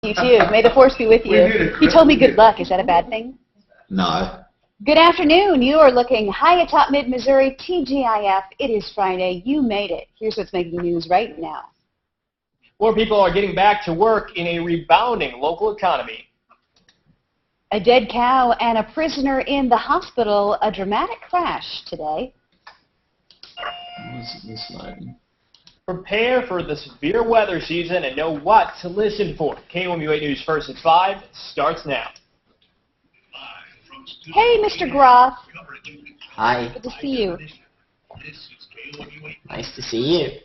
You too. May the force be with you. He told me good luck. Is that a bad thing? No. Good afternoon. You are looking high atop mid-Missouri, TGIF. It is Friday. You made it. Here's what's making news right now. More people are getting back to work in a rebounding local economy. A dead cow and a prisoner in the hospital. A dramatic crash today. What's this loading? Prepare for the severe weather season and know what to listen for. KOMU 8 News First at 5 starts now. Hey, Mr. Groff. Hi. Good to see you. Nice to see you.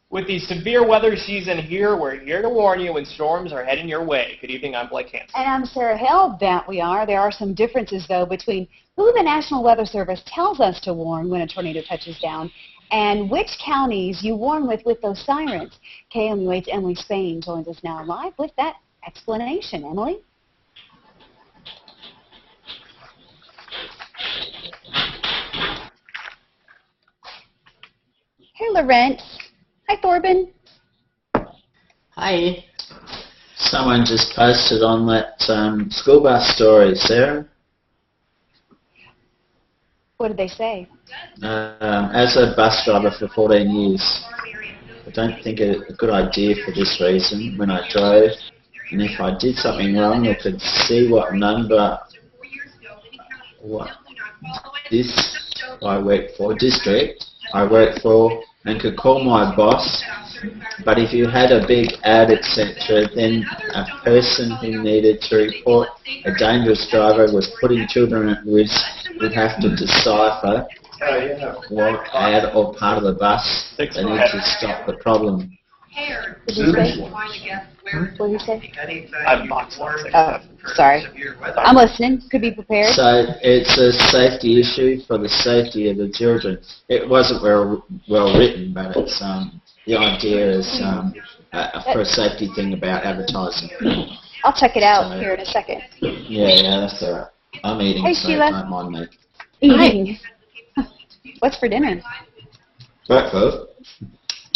With the severe weather season here, we're here to warn you when storms are heading your way. Good evening, I'm Blake Hansen. And I'm Sarah Hill. That we are. There are some differences, though, between who the National Weather Service tells us to warn when a tornado touches down and which counties you warn with those sirens. KOMU 8's Emily Spain joins us now live with that explanation. Emily? Hey, Laurent. Hi, Thorben. Hi. Someone just posted on that school bus story, Sarah. What did they say? As a bus driver for 14 years, I don't think it's a good idea for this reason. When I drove, and if I did something wrong, I could see what number, what this I work for, district I work for, and could call my boss. But if you had a big ad, etc., then a person who needed to report a dangerous driver was putting children at risk would have to decipher what ad or part of the bus they need to stop the problem. What did you say? I'm boxed up. Oh, sorry. I'm listening. Could be prepared. So it's a safety issue for the safety of the children. It wasn't well written, but it's the idea is for a safety thing about advertising. I'll check it out here in a second. Yeah, that's all right. I'm eating, Hey, so Sheila. don't mind me. Eating. What's for dinner? Breakfast.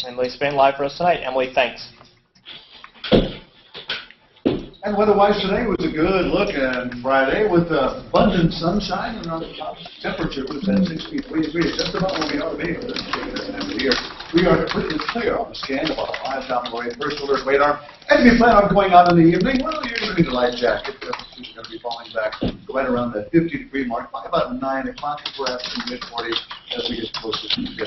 Emily Spain live for us tonight. Emily, thanks. And weather-wise today was a good look at Friday with abundant sunshine and our temperature was at 63 degrees, just about where we ought to be for this time of the year. We are completely clear on the scan, about 5 down the way, first alert radar. And if you plan on going out in the evening, well, you're going to need a light jacket. Temperatures are going to be falling back right around the 50-degree mark by about 9 o'clock, perhaps in the mid-40s as we get closer to the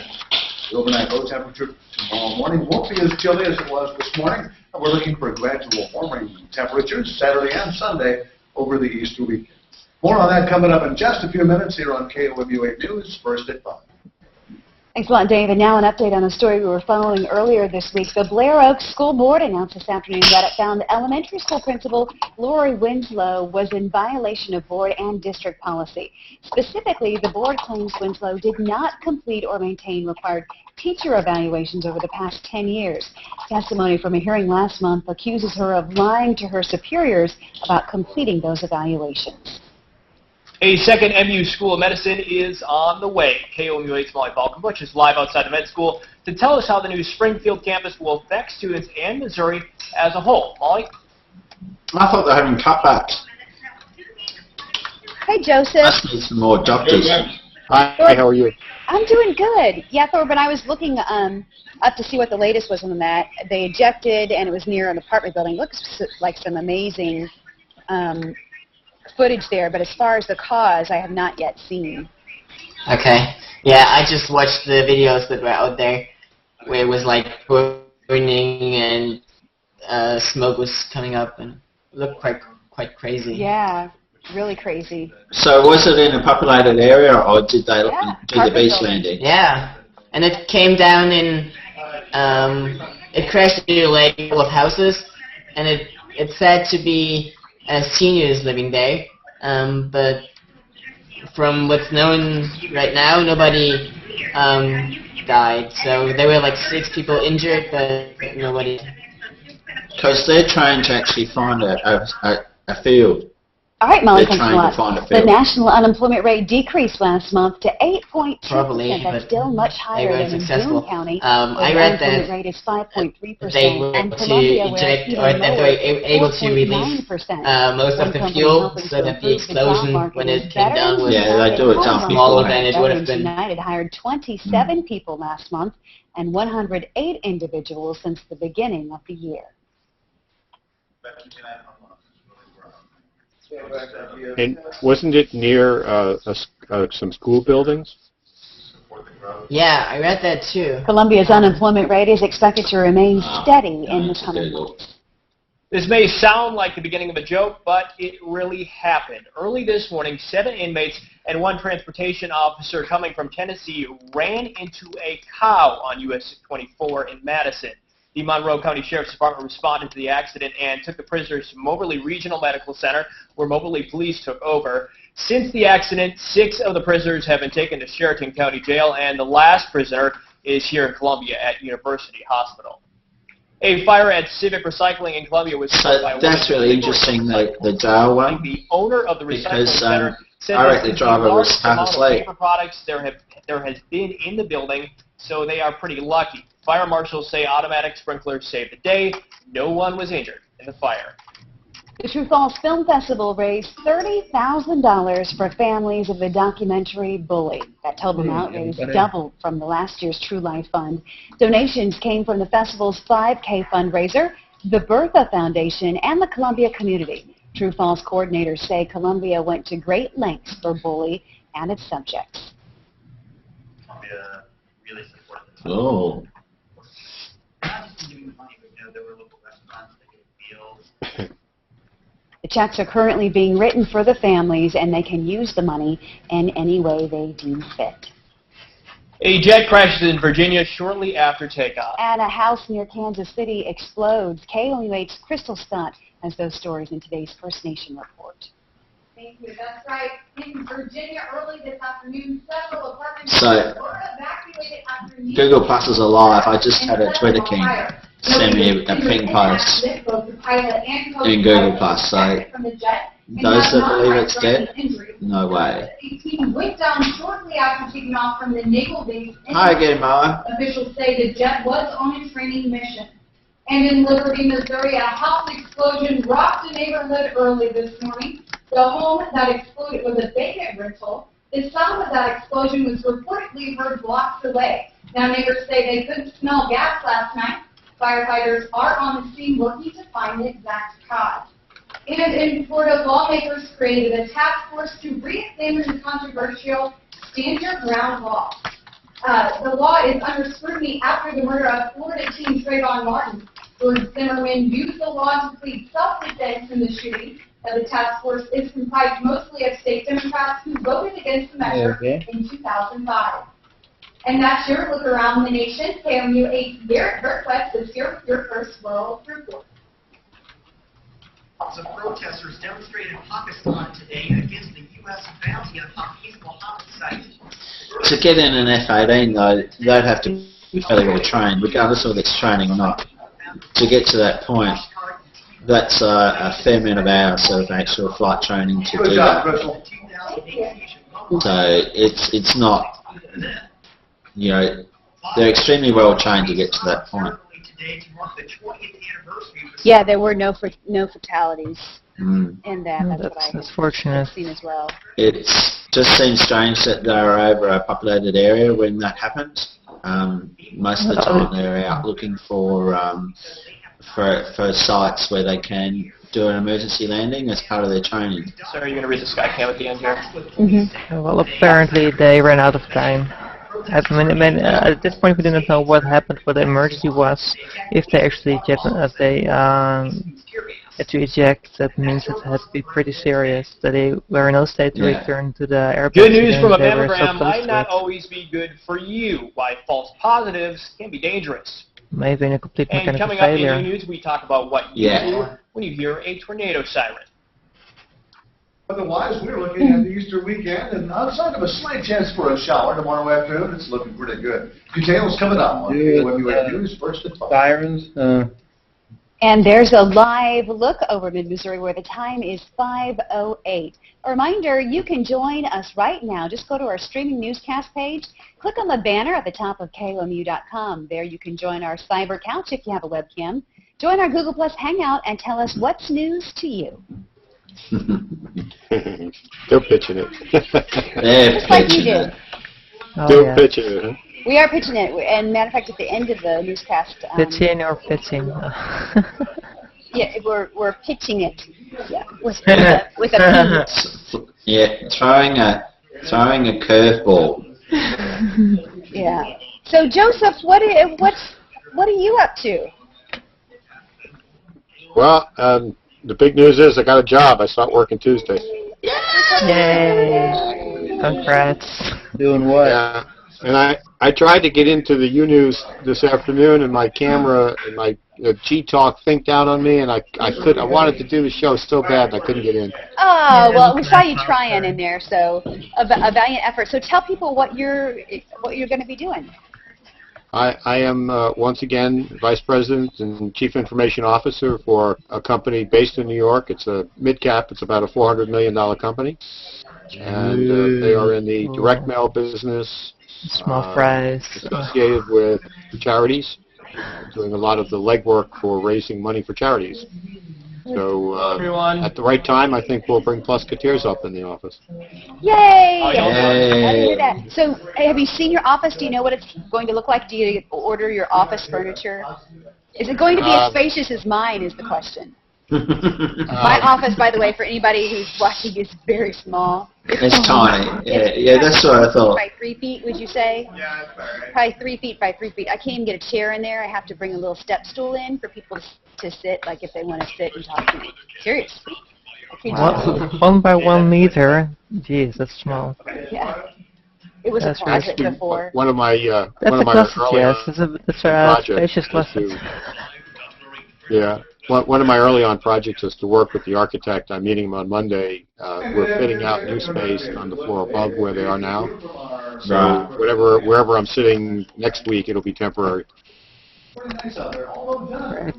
The overnight low temperature tomorrow morning won't be as chilly as it was this morning. And we're looking for gradual warming temperatures Saturday and Sunday over the Easter weekend. More on that coming up in just a few minutes here on KOMU 8 News, first at 5. Thanks a lot, Dave. And now an update on a story we were following earlier this week. The Blair Oaks School Board announced this afternoon that it found elementary school principal Lori Winslow was in violation of board and district policy. Specifically, the board claims Winslow did not complete or maintain required teacher evaluations over the past 10 years. Testimony from a hearing last month accuses her of lying to her superiors about completing those evaluations. A second MU School of Medicine is on the way. KOMU 8's Molly Falkenbush is live outside the med school to tell us how the new Springfield campus will affect students and Missouri as a whole. Molly? I thought they were having cutbacks. Hey, Joseph. Must need some more doctors. Hi, how are you? I'm doing good. Yeah, Thorben, I was looking up to see what the latest was on that. They ejected, and it was near an apartment building. Looks like some amazing footage there, but as far as the cause, I have not yet seen. Okay. Yeah, I just watched the videos that were out there where it was like burning and smoke was coming up and it looked quite crazy. Yeah, really crazy. So was it in a populated area, or did they do the apartment beach building. landing? Yeah. And it came down in, it crashed into a lake full of houses, and it's said to be seniors living there, but from what's known right now, nobody died. So there were like 6 people injured, but nobody. Because they're trying to actually find a field. All right, Molly, They're thanks a trying lot. to find a The field. national unemployment rate decreased last month to 8.2%. Probably, That's but still much they higher weren't than in successful. Boone County. I where read the unemployment that rate is 5.3%, they were and able to Columbia, where eject, it's or even that they lower, were able to release 4.9%. most One of the company fuel, helping so to that the improve the job explosion, market when is it came down, Veterans was Yeah, they do it United down Home smaller Market. than it would have Veterans been. United hired 27 people last month and 108 individuals since the beginning of the year. And wasn't it near some school buildings? Yeah, I read that too. Columbia's unemployment rate is expected to remain steady in the Nice to coming Google. months. This may sound like the beginning of a joke, but it really happened. Early this morning, 7 inmates and 1 transportation officer coming from Tennessee ran into a cow on US 24 in Madison. The Monroe County Sheriff's Department responded to the accident and took the prisoners to Moberly Regional Medical Center, where Moberly police took over. Since the accident, 6 of the prisoners have been taken to Sheraton County Jail, and the last prisoner is here in Columbia at University Hospital. A fire at Civic Recycling in Columbia was So started by a that's woman really who worked interesting, at the jail one, the owner of the recycling because center said I reckon this the is the driver was largest half amount of asleep. paper products there has been in the building, so they are pretty lucky. Fire marshals say automatic sprinklers saved the day. No one was injured in the fire. The True Falls Film Festival raised $30,000 for families of the documentary Bully. That total amount raised doubled from the last year's True Life Fund. Donations came from the festival's 5K fundraiser, the Bertha Foundation, and the Columbia community. True Falls coordinators say Columbia went to great lengths for Bully and its subjects. Columbia really supported this. Oh. Not just giving the money, but there were local restaurants that gave meals. The checks are currently being written for the families, and they can use the money in any way they deem fit. A jet crashes in Virginia shortly after takeoff. And a house near Kansas City explodes. KOMU8's Crystal Scott has those stories in today's First Nation report. Thank you. That's right. In Virginia early this afternoon, several apartment So, buildings were evacuated after Google Plus is alive. I just had a Twitter king send me a ping post in Google Plus. So those that believe it's dead, no way. The team went down shortly after taking off from the naval base. Hi again, Moa. Officials say the jet was on a training mission. And in Liberty, Missouri, a house explosion rocked a neighborhood early this morning. The home that exploded was a vacant rental. The sound of that explosion was reportedly heard blocks away. Now, neighbors say they couldn't smell gas last night. Firefighters are on the scene working to find the exact cause. And in Florida, lawmakers created a task force to re-examine the controversial Stand Your Ground law. The law is under scrutiny after the murder of Florida teen Trayvon Martin. George Zimmerman used the law to plead self-defense in the shooting. The task force is comprised mostly of state Democrats who voted against the measure in 2005. And that's your look around the nation. KOMU8 Garrett Berquist is here with your first World Report. Some protesters demonstrated in Pakistan today against the U.S. bounty on peaceful homicide. To get in an F-18, though, they'd have to be fairly well trained, regardless of whether it's training or not. To get to that point, that's a fair amount of hours of actual flight training to do that. So it's not, you know, they're extremely well trained to get to that point. Yeah, there were no fatalities in that. That's fortunate. I've seen as well. It just seems strange that they're over a populated area when that happened. Most of the time they're out looking for sites where they can do an emergency landing as part of their training. So are you going to read the Skycam at the end here? Well, apparently they ran out of time. At this point, we didn't know what happened, what the emergency was. If they actually had to eject, that means it had to be pretty serious. That they were in no state to return to the airport. Good news from a mammogram might not always be good for you. Why false positives can be dangerous. Maybe in a complete And mechanical coming up in failure. the news, we talk about what you do when you hear a tornado siren. Otherwise, we're looking at the Easter weekend, and outside of a slight chance for a shower tomorrow afternoon, it's looking pretty good. Details coming up on KOMU News first at 5. Sirens. And there's a live look over mid-Missouri where the time is 5:08. A reminder, you can join us right now. Just go to our streaming newscast page. Click on the banner at the top of KOMU.com. There you can join our cyber couch if you have a webcam. Join our Google Plus Hangout and tell us what's news to you. They're pitching it. They're Just like you pitching did. it. Oh, They're yeah. pitching it, huh? We are pitching it. And matter of fact, at the end of the newscast, Pitching or pitching? yeah, we're pitching it. Yeah, with a P. Yeah, throwing a curveball. Yeah. So Joseph, what are you up to? Well, the big news is I got a job. I start working Tuesday. Yay! Congrats. Doing what? Yeah. And I tried to get into the U-News this afternoon, and my camera and my G-Talk thinked out on me, and I wanted to do the show so bad, and I couldn't get in. Oh, well, we saw you trying in there, so a valiant effort. So tell people what you're going to be doing. I am, once again, Vice President and Chief Information Officer for a company based in New York. It's a mid-cap. It's about a $400 million company. And they are in the direct mail business. Small fries. Associated with charities. Doing a lot of the legwork for raising money for charities. So at the right time, I think we'll bring Plusketeers up in the office. Yay! Yay. I hear that. So have you seen your office? Do you know what it's going to look like? Do you order your office furniture? Is it going to be as spacious as mine is the question. My office, by the way, for anybody who's watching, is very small. It's tiny. Yeah, that's what I thought. By 3 feet, would you say? Yeah, probably 3 feet by 3 feet. I can't even get a chair in there. I have to bring a little step stool in for people to sit, like if they want to sit and talk to me. Seriously. Wow. 1 by 1 meter. Jeez, that's small. Yeah. It was a closet before. One of my That's one of my closet, early yes. It's a projects spacious is closet. Yeah. One of my early on projects is to work with the architect. I'm meeting him on Monday. We're fitting out new space on the floor above where they are now. So wherever I'm sitting next week, it'll be temporary. Right.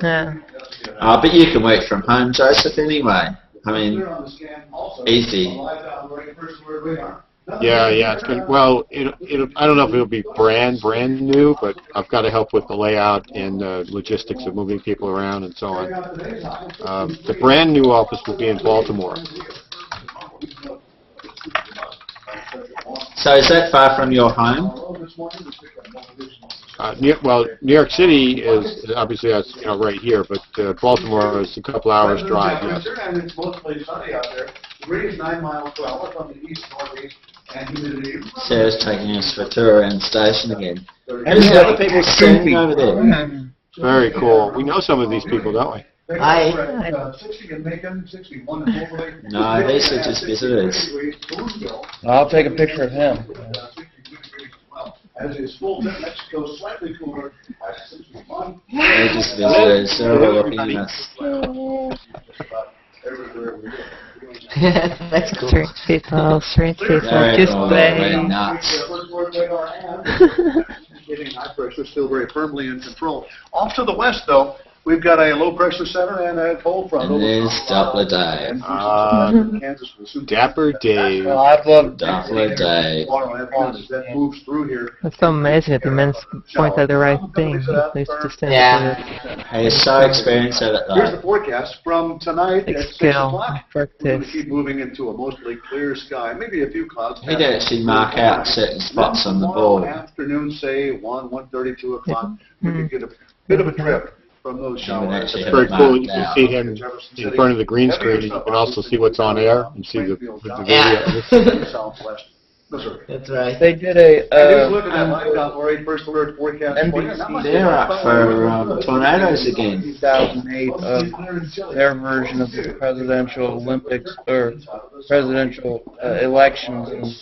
Yeah. But you can work from home, Joseph, anyway. I mean, easy. Yeah. It's been, well, I don't know if it'll be brand new, but I've got to help with the layout and logistics of moving people around and so on. The brand new office will be in Baltimore. So is that far from your home? New York City is obviously right here, but Baltimore is a couple hours drive. Yes. It's mostly sunny out there. The wind is 9 miles per hour from the east northeast, and humidity. Sarah's taking us for a tour around the station again. Who's the other people sitting over there? Very cool. We know some of these people, don't we? Hi. 60 in Macon, 61 in Moberly. No, these are just visitors. I'll take a picture of him. As is full Mexico, slightly cooler at 61. They're just visitors. They're all looking at us. That's cool. Strange people, They're just all playing. nuts. Getting high pressure still very firmly in control. Off to the west, though, we've got a low pressure center and a cold front. And there's Doppler Dave. Dapper Dave. Well, I've loved Doppler Dave. That moves through here. It's so amazing that the men point at the right thing. They just stand Yeah. Hey, it's so experienced at it Here's the though. forecast from tonight at 6 o'clock. We're going practice. to keep moving into a mostly clear sky, maybe a few clouds. He'd actually mark out certain spots on the board. Afternoon, say 1:30, 2 o'clock, we could get a bit of a trip from those showers. actually It's have very it cool. You marked can out. see him in front of the green screen, and you can also see what's on air and see the video. Southwest Missouri. That's right. They did Here's a look at that live Lori, first alert forecast. NBC. They're up for tornadoes again. 2008 of their version of the presidential Olympics or presidential elections. And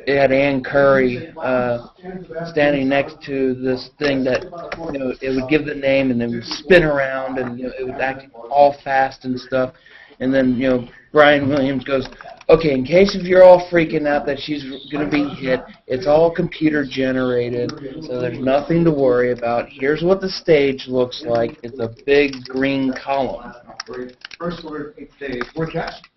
it had Ann Curry standing next to this thing that it would give the name and then would spin around and it would act all fast and stuff. And then Brian Williams goes, Okay, in case if you're all freaking out that she's going to be hit, it's all computer generated, so there's nothing to worry about. Here's what the stage looks like. It's a big green column. First word, day forecast.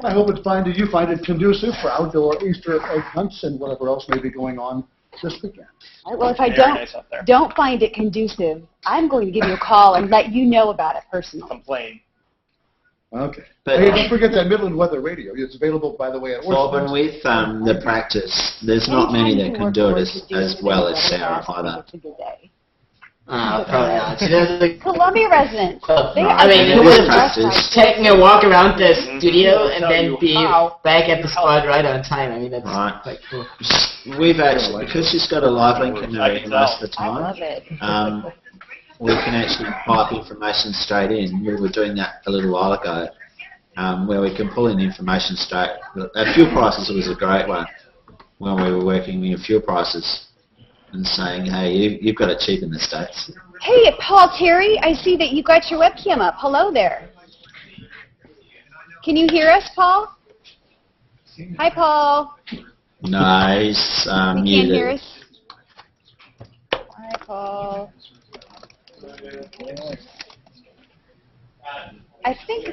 I hope you find it conducive for outdoor Easter egg hunts and whatever else may be going on this weekend. All right, well, if I Very nice up there. don't find it conducive, I'm going to give you a call and let you know about it personally. Complain. Okay. But- Hey, don't forget that Midland Weather Radio. It's available, by the way, at Corbin, with the practice, there's not many that can do it as well as Sarah either. It's a good day. Probably not. She does the Columbia residents. They I mean, It it was was practice. taking a walk around the studio and then be back at the spot right on time. I mean, that's Right. quite cool. We've actually, because she's got a live link in her most of the I love time, it. we can actually pipe information straight in. We were doing that a little while ago, where we can pull in information straight. Fuel prices was a great one when we were working with fuel prices and saying, hey, you've got it cheap in the States. Hey, Paul Terry, I see that you got your webcam up. Hello there. Can you hear us, Paul? Hi, Paul. No, he's You can't muted. hear us? Hi, Paul. I think,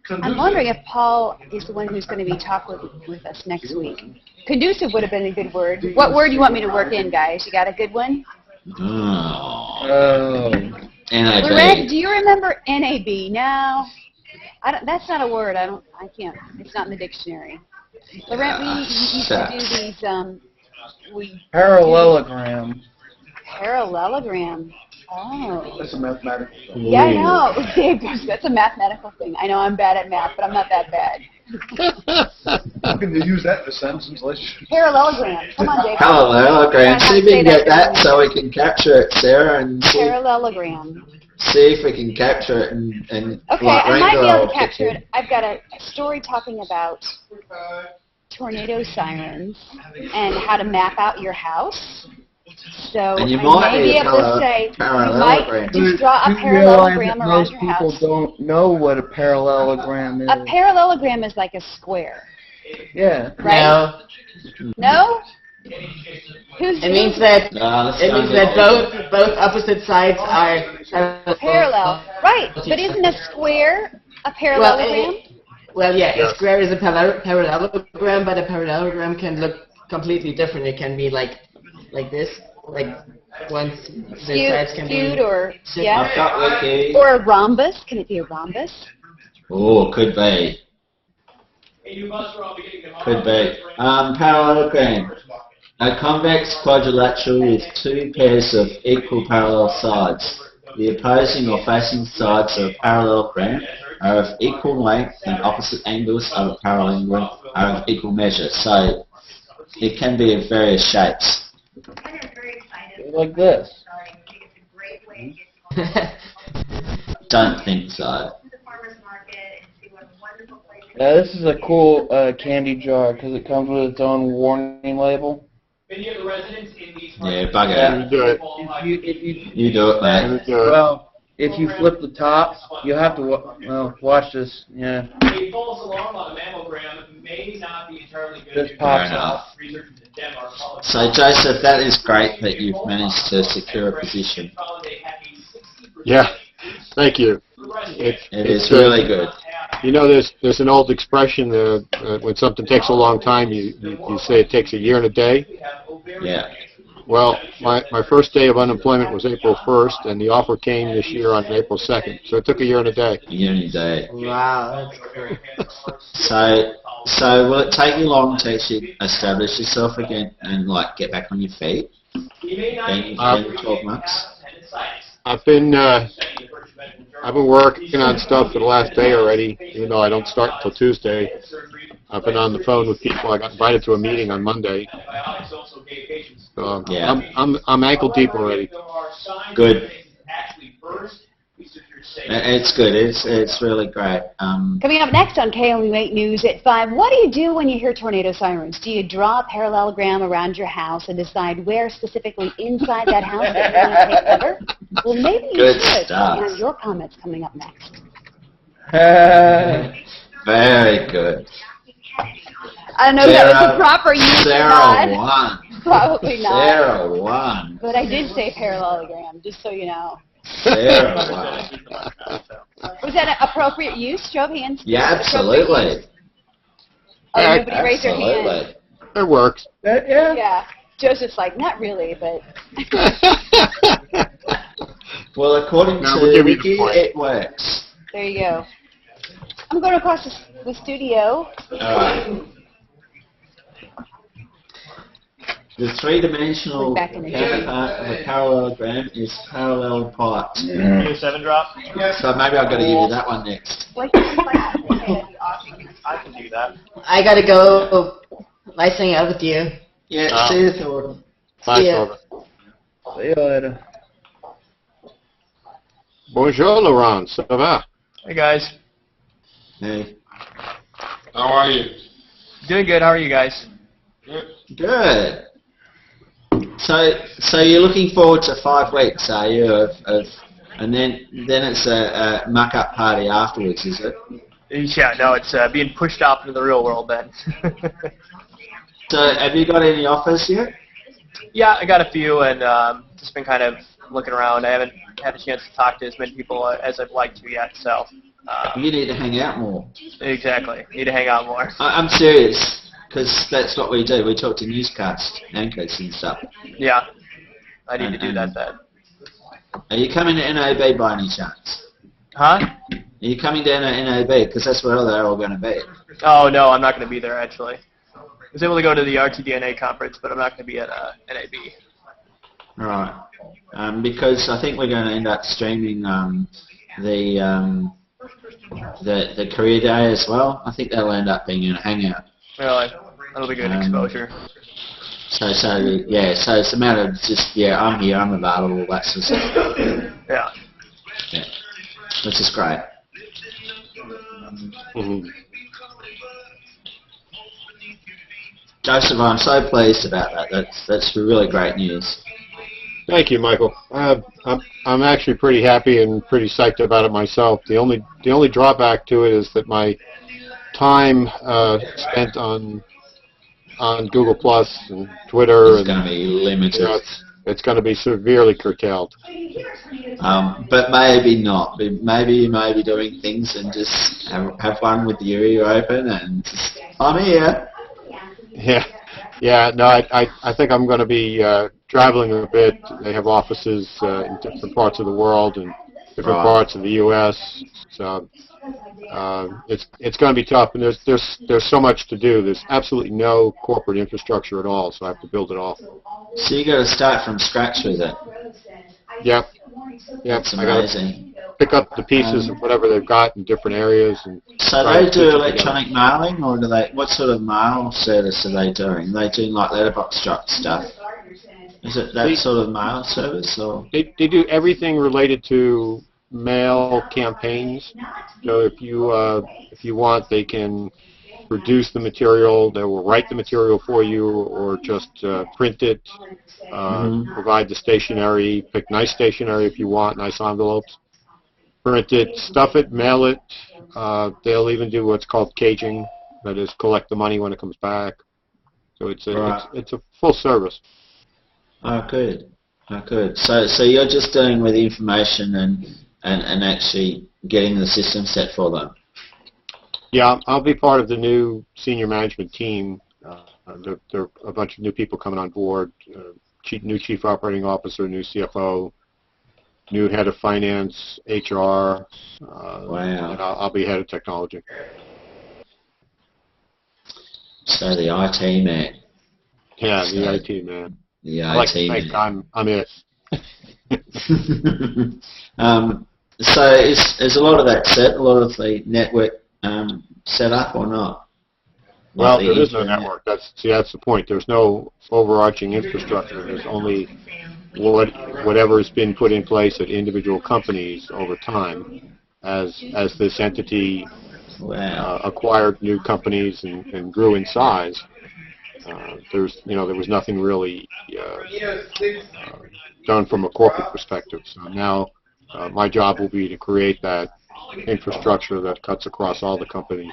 I'm wondering if Paul is the one who's going to be talking with us next week. Conducive would have been a good word. What word do you want me to work in, guys? You got a good one? Oh. NAB. Lorette, do you remember NAB? No. That's not a word. I can't. It's not in the dictionary. Lorette, we used to do these, Parallelogram. parallelogram. Oh. That's a mathematical thing. Yeah, I know. That's a mathematical thing. I know I'm bad at math, but I'm not that bad. How can you use that in a sentence? Parallelogram. Come on, Dave. Parallelogram. See if we can get that so we can capture it, Sarah, and see Parallelogram. if we can capture it and Okay, like I might be Rainbow able to will capture kick it. I've got a story talking about tornado sirens and how to map out your house. So And you I might may be be able to say, you might parallelogram. just draw a You realize parallelogram that around most your people house. don't know what a parallelogram is. A parallelogram is like a square, Yeah. right? No? It means that both opposite sides are Parallel. Right, but isn't a square a parallelogram? Well, yeah, a square is a parallelogram, but a parallelogram can look completely different. It can be like this, like once the sides can Skewed be. or, I've yeah? got Wiki. Or a rhombus. Can it be a rhombus? Oh, could be. Could be. Parallelogram. A convex quadrilateral with two pairs of equal parallel sides. The opposing or facing sides of a parallelogram are of equal length and opposite angles of a parallelogram are of equal measure. So it can be of various shapes. Like this. Don't think so. Yeah, this is a cool candy jar because it comes with its own warning label. Yeah, bug You out. do it. You do it, man. You do it. Well, if you flip the top, you have to watch this. Yeah, A false alarm on a mammogram may not be entirely good. this pops Fair up. enough. So Joseph, that is great that you've managed to secure a position. Yeah. Thank you. It It's is really good. You know, there's an old expression, when something takes a long time, you say it takes a year and a day. Yeah. Well, my first day of unemployment was April 1st, and the offer came this year on April 2nd. So it took a year and a day. A year and a day. Wow, that's great. So will it take you long to actually establish yourself again and like get back on your feet? In 12 months? I've been working on stuff for the last day already, even though I don't start until Tuesday. I've been on the phone with people. I got invited to a meeting on Monday. So Yeah. I'm ankle deep already. Good. It's good. It's really great. Coming up next on KOMU 8 News at 5, what do you do when you hear tornado sirens? Do you draw a parallelogram around your house and decide where specifically inside that house that you want to take cover? Well, maybe you Good should. stuff. And your comments coming up next. Very good. I don't know if that was the proper use or Sarah not. won. Probably not. Sarah won. But I did say parallelogram, just so you know. Sarah won. Was that an appropriate use? Show of hands. Yeah, absolutely. Oh, nobody raised their hand. Absolutely. It works. Yeah. Yeah. Joseph's like, not really, but. Well, according No, to we'll give you the Wiki, point. it works. There you go. I'm going across the studio. Alright. The three-dimensional Back in the counterpart of a parallelogram is parallel pipes. Give me a 7 drop. So maybe I've got to give you that one next. I can do that. I gotta go. Nice hanging out with you. Yeah, see you, Thornton. Bye, Yeah. Silver. See you later. Bonjour, Laurent. Ça va? Hey guys. Hey. How are you? Doing good. How are you guys? Good. So you're looking forward to 5 weeks, are you? And then it's a muck-up party afterwards, is it? Yeah, no, it's being pushed off into the real world then. So have you got any offers yet? Yeah, I got a few, and just been kind of looking around. I haven't had a chance to talk to as many people as I'd like to yet, so. You need to hang out more. Exactly. Need to hang out more. I'm serious, because that's what we do. We talk to newscast anchors and stuff. Yeah. I need to do that then. Are you coming to NAB by any chance? Huh? Are you coming down to NAB? Because that's where they're all going to be. Oh, no, I'm not going to be there, actually. I was able to go to the RTDNA conference, but I'm not going to be at NAB. Right. Because I think we're going to end up streaming the career day as well. I think that'll end up being in a hangout. Really? That'll be good exposure. So it's a matter of just, I'm here, I'm available, that sort of stuff. Yeah. Yeah. Which is great. Mm-hmm. Joseph, I'm so pleased about that. That's really great news. Thank you, Michael. I'm actually pretty happy and pretty psyched about it myself. The only drawback to it is that my time spent on Google Plus and Twitter It's going to be limited. It's going to be severely curtailed. But maybe not. Maybe you may be doing things and just have fun with your ear open and just, I'm here. Yeah. No, I think I'm going to be traveling a bit. They have offices in different parts of the world and different parts of the U.S. So it's going to be tough, and there's so much to do. There's absolutely no corporate infrastructure at all, so I have to build it all. So you got to start from scratch with it. Yep. That's I got amazing. to pick up the pieces of whatever they've got in different areas. And So they do electronic mailing, or do they? What sort of mail service are they doing? Are they doing like letterbox drop stuff? Is it that sort of mail service, or? They do everything related to mail campaigns. So if you want, they can produce the material. They will write the material for you, or just print it. Provide the stationery. Pick nice stationery if you want, nice envelopes. Print it, stuff it, mail it. They'll even do what's called caging, that is, collect the money when it comes back. So it's a full service. Oh, good. Oh, good. So you're just dealing with information and actually getting the system set for them. Yeah, I'll be part of the new senior management team. There are a bunch of new people coming on board. New chief operating officer, new CFO, new head of finance, HR. Wow. And I'll be head of technology. So the IT man. Yeah, the IT man. The I like IT to think man. I'm it. So is a lot of that set, a lot of the network set up or not? Well, Like there is no internet? network. That's the point. There's no overarching infrastructure. There's only whatever has been put in place at individual companies over time as this entity acquired new companies and grew in size. There was nothing really done from a corporate perspective. So now my job will be to create that infrastructure that cuts across all the companies.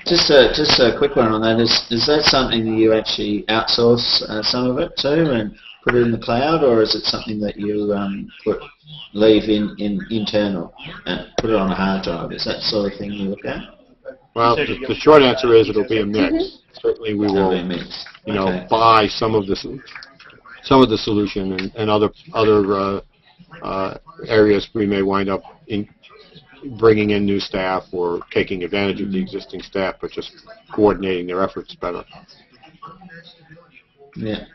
Just a quick one on that. Is that something that you actually outsource some of it to and put it in the cloud, or is it something that you leave in internal and put it on a hard drive? Is that the sort of thing you look at? Well, the short answer is it'll be a mix. Certainly, we will, buy some of the solution, and other areas we may wind up bringing in new staff or taking advantage of the existing staff, but just coordinating their efforts better. Yeah.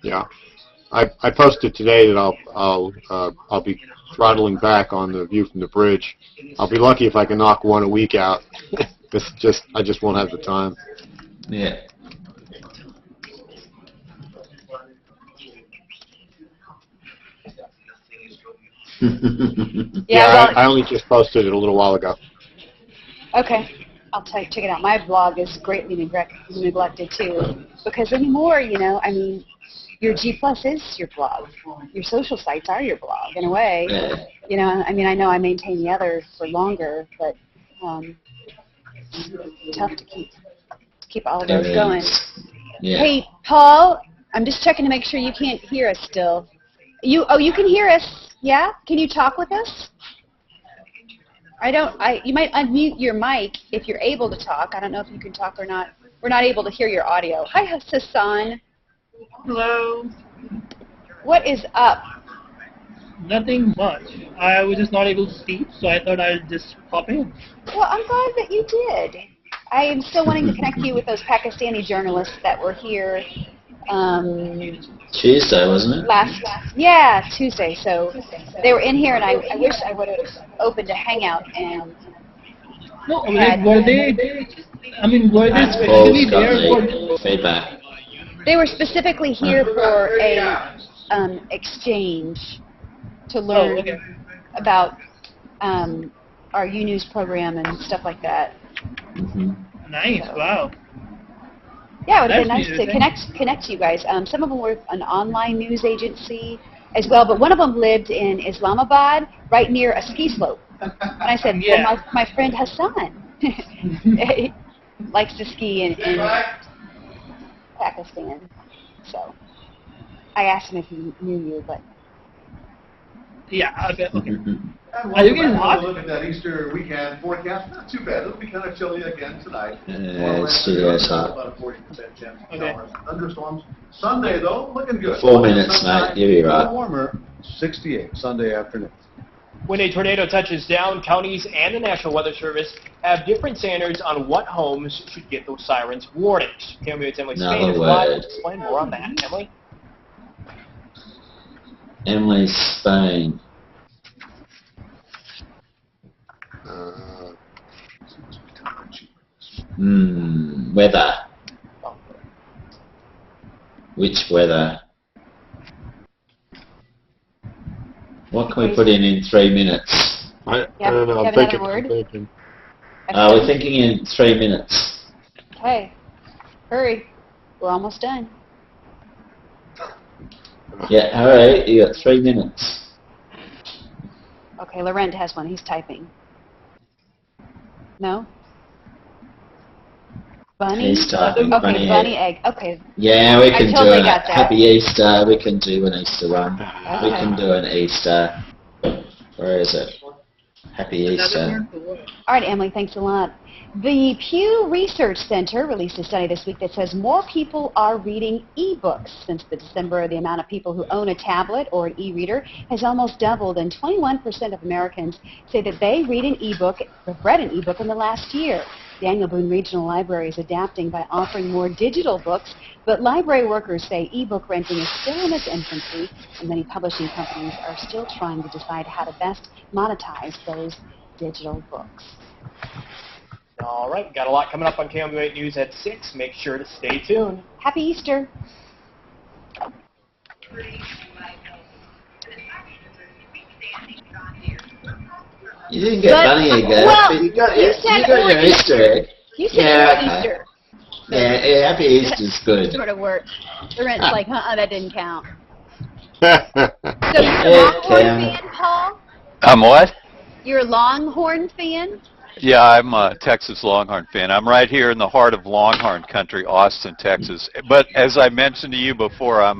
Yeah. I posted today that I'll be throttling back on the view from the bridge. I'll be lucky if I can knock one a week out. I just won't have the time. Yeah. Yeah, I only just posted it a little while ago. Okay. I'll check it out. My blog is greatly neglected too, because anymore, I mean, your G+ is your blog. Your social sites are your blog in a way. I mean, I know I maintain the others for longer, but it's tough to keep all of those going. Yeah. Hey, Paul, I'm just checking to make sure you can't hear us still. You can hear us. Yeah? Can you talk with us? You might unmute your mic if you're able to talk. I don't know if you can talk or not. We're not able to hear your audio. Hi, Hassan. Hello. What is up? Nothing much. I was just not able to speak, so I thought I'd just pop in. Well, I'm glad that you did. I am still wanting to connect you with those Pakistani journalists that were here. Tuesday, wasn't it? Tuesday. So they were in here, and I wish I would have opened a Hangout and. No, were they? I mean, were they specifically there for feedback? They were specifically here for a exchange to learn about our U-News program and stuff like that. Nice, wow. Yeah, it would have been nice to connect you guys. Some of them were an online news agency as well, but one of them lived in Islamabad, right near a ski slope. And I said, well, my friend Hassan likes to ski in Pakistan. So I asked him if he knew you, but... Yeah, okay. Are you guys looking at that Easter weekend forecast? Not too bad. It'll be kind of chilly again tonight. It's hot. About a 40% chance of showers and thunderstorms. Sunday, though, looking good. 4 minutes, mate. You'll be right. Warmer, 68 Sunday afternoon. When a tornado touches down, counties and the National Weather Service have different standards on what homes should get those sirens warnings. KOMU's Emily Spain is live to explain more on that. Emily? Emily Spain. Weather. Which weather? What can we put in 3 minutes? I don't know. I'm thinking. We're thinking in 3 minutes. Okay. Hurry. We're almost done. Yeah, hurry. You got 3 minutes. Okay, Laurent has one. He's typing. No? Bunny? He's typing. Okay, bunny egg. Okay. Yeah, we can totally do got that. Happy Easter. We can do an Easter one. We can do an Easter. Where is it? Happy Easter. All right, Emily, thanks a lot. The Pew Research Center released a study this week that says more people are reading e-books since December. The amount of people who own a tablet or an e-reader has almost doubled, and 21% of Americans say that they read an e-book, have read an e-book in the last year. Daniel Boone Regional Library is adapting by offering more digital books, but library workers say e-book renting is still in its infancy, and many publishing companies are still trying to decide how to best monetize those digital books. All right, got a lot coming up on KOMU 8 News at 6. Make sure to stay tuned. Happy Easter. You didn't get bunny egg there, but you got your Easter egg. You said Easter. Yeah, Happy Easter's good. Sort of worked. The rent's like, that didn't count. So you're a Longhorn fan, Paul? I'm what? You're a Longhorn fan? Yeah, I'm a Texas Longhorn fan. I'm right here in the heart of Longhorn country, Austin, Texas. But as I mentioned to you before, I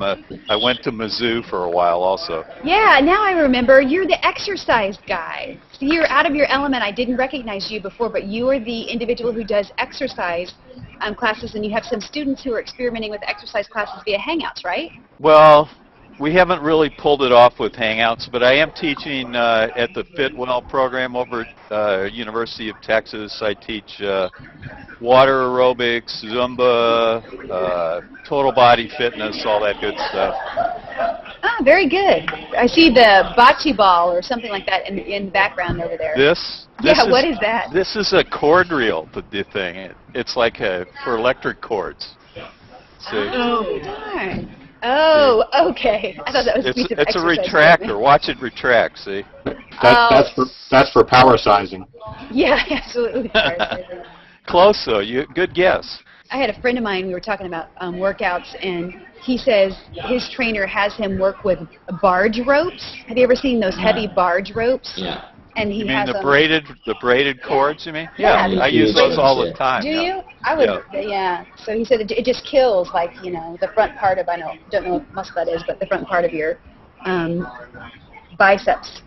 went to Mizzou for a while also. Yeah, now I remember. You're the exercise guy. So you're out of your element. I didn't recognize you before, but you are the individual who does exercise classes, and you have some students who are experimenting with exercise classes via Hangouts, right? Well, we haven't really pulled it off with Hangouts, but I am teaching at the Fitwell program over at University of Texas. I teach water aerobics, Zumba, total body fitness, all that good stuff. Ah, very good. I see the bocce ball or something like that in the background over there. What is that? This is a cord reel, the thing. It's like for electric cords. See? Oh, darn. Oh, okay. I thought that was a piece of It's a exercise retractor. Watch it retract, see? That's for power sizing. Yeah, absolutely. Close, though. Good guess. I had a friend of mine, we were talking about workouts, and he says his trainer has him work with barge ropes. Have you ever seen those heavy barge ropes? Yeah. And he You mean has the braided cords, you mean? Yeah, I use those all the time. Do you? I would, yeah. So he said it just kills, like, you know, the front part of, don't know what muscle that is, but the front part of your biceps.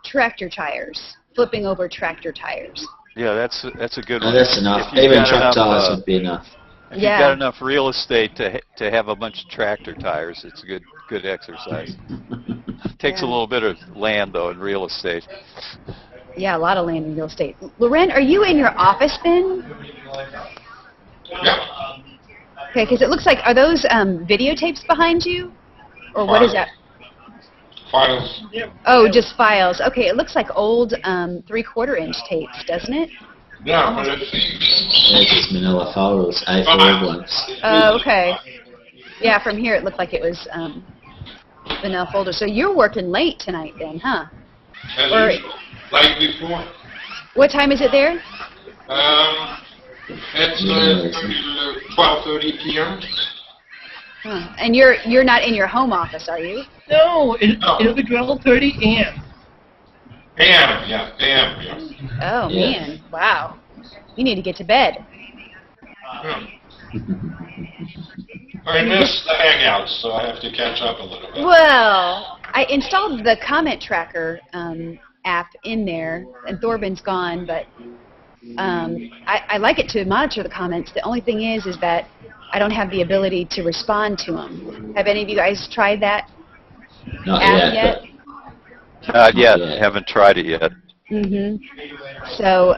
Tractor tires, flipping over tractor tires. Yeah, that's a good No, one. that's enough. Even truck tires would be enough. If you've got enough real estate to have a bunch of tractor tires, it's a good exercise. Takes a little bit of land, though, in real estate. Yeah, a lot of land in real estate. Loren, are you in your office then? Yeah. Okay, because it looks like, are those videotapes behind you? Or what is that? Files. Oh, just files. Okay, it looks like old 3/4-inch tapes, doesn't it? Yeah, but They're just manila files, A4 ones. Oh, okay. Yeah, from here it looked like it was vanilla folder. So you're working late tonight then, huh? Like before. What time is it there? It's 12:30 p.m. Huh. And you're not in your home office, are you? No, it'll be 12:30 a.m. AM, yeah. Oh, man. Wow. You need to get to bed. Yeah. I missed the Hangouts, so I have to catch up a little bit. Well, I installed the comment tracker app in there, and Thorben's gone, but I like it to monitor the comments. The only thing is that I don't have the ability to respond to them. Have any of you guys tried that app yet? Not yet. Haven't tried it yet. So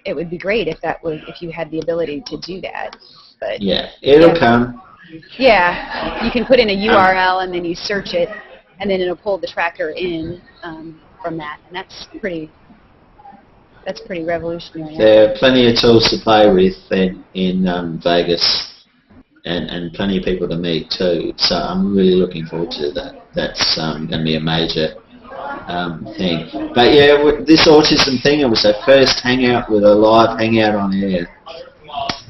it would be great if you had the ability to do that. But yeah, it'll come. Yeah, you can put in a URL and then you search it, and then it'll pull the tracker in from that, and that's pretty revolutionary. There are plenty of tools to play with in Vegas, and plenty of people to meet too. So I'm really looking forward to that. That's going to be a major thing. But yeah, with this autism thing, it was our first hangout with a live hangout on air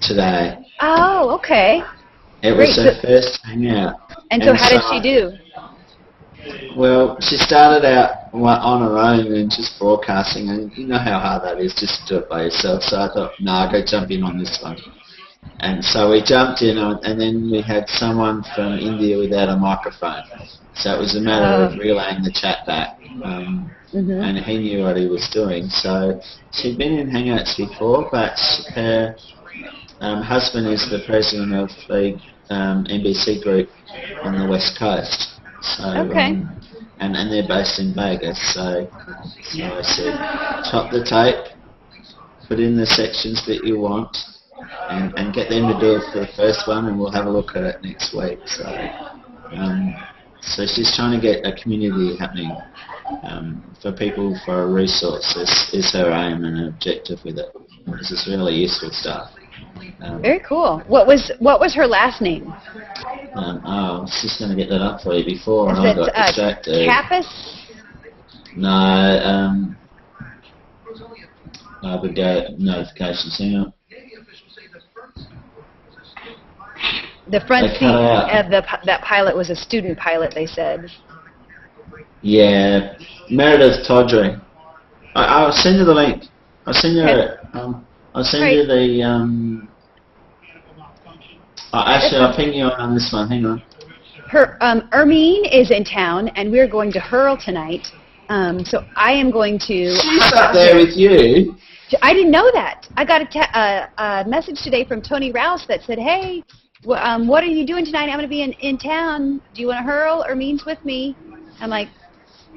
today. Oh, okay. It was her first hangout. And so how did she do? Well, she started out on her own and just broadcasting, and you know how hard that is just to do it by yourself. So I thought, no, I'll go jump in on this one. And so we jumped in, and then we had someone from India without a microphone. So it was a matter of relaying the chat back. And he knew what he was doing. So she'd been in Hangouts before, but her husband is the president of the NBC group on the West Coast. So, and they're based in Vegas. So I said, chop the tape, put in the sections that you want, and get them to do it for the first one, and we'll have a look at it next week. So she's trying to get a community happening for people, for a resource is her aim and objective with it. This is really useful stuff. Very cool. What was her last name? I was just going to get that up for you before, and I got distracted. Kappas? No, I would go notifications. Hang on. The front They seat cut out. of that pilot was a student pilot, they said. Yeah, Meredith Tawdry. I'll send you the link. I'll send you Okay. I'll send you the actually I'll ping you on this one. Hang on. Ermine is in town, and we're going to Hurl tonight. So I am going to. She's up there with you. I didn't know that. I got a message today from Tony Rouse that said, "Hey, what are you doing tonight? I'm going to be in town. Do you want to Hurl? Ermine's with me." I'm like,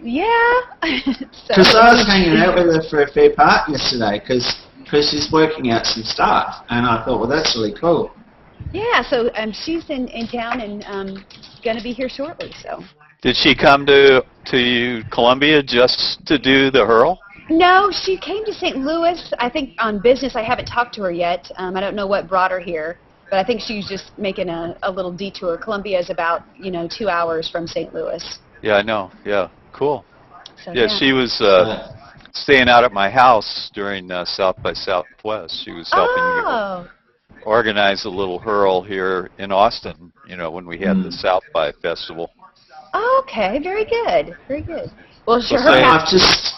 "Yeah." Because I was hanging out with her for a fair part yesterday, because she's working out some stuff, and I thought, well, that's really cool. Yeah, so she's in town and going to be here shortly. So. Did she come to Columbia just to do the hurl? No, she came to St. Louis, I think, on business. I haven't talked to her yet. I don't know what brought her here, but I think she's just making a little detour. Columbia is about, 2 hours from St. Louis. Yeah, I know. Yeah, cool. So, yeah, she was staying out at my house during South by Southwest. She was helping organize a little hurl here in Austin, when we had the South by Festival. Okay, very good. Very good. Well, sure. I've just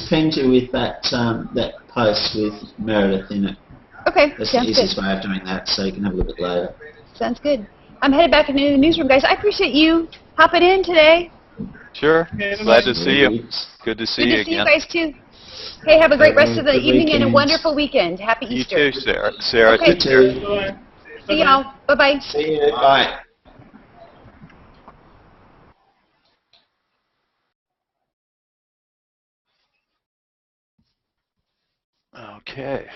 pinged you with that post with Meredith in it. Okay, that's sounds the easiest good. way of doing that, so you can have a look at it later. Sounds good. I'm headed back into the newsroom, guys. I appreciate you hopping in today. Sure. Glad to see you. Good to see you again. Good to see you guys, too. Hey, have a great rest of the evening and a wonderful weekend. Happy Easter. You too, Sarah. Sarah, okay. you too. See y'all. Bye-bye. See you. Bye. Okay.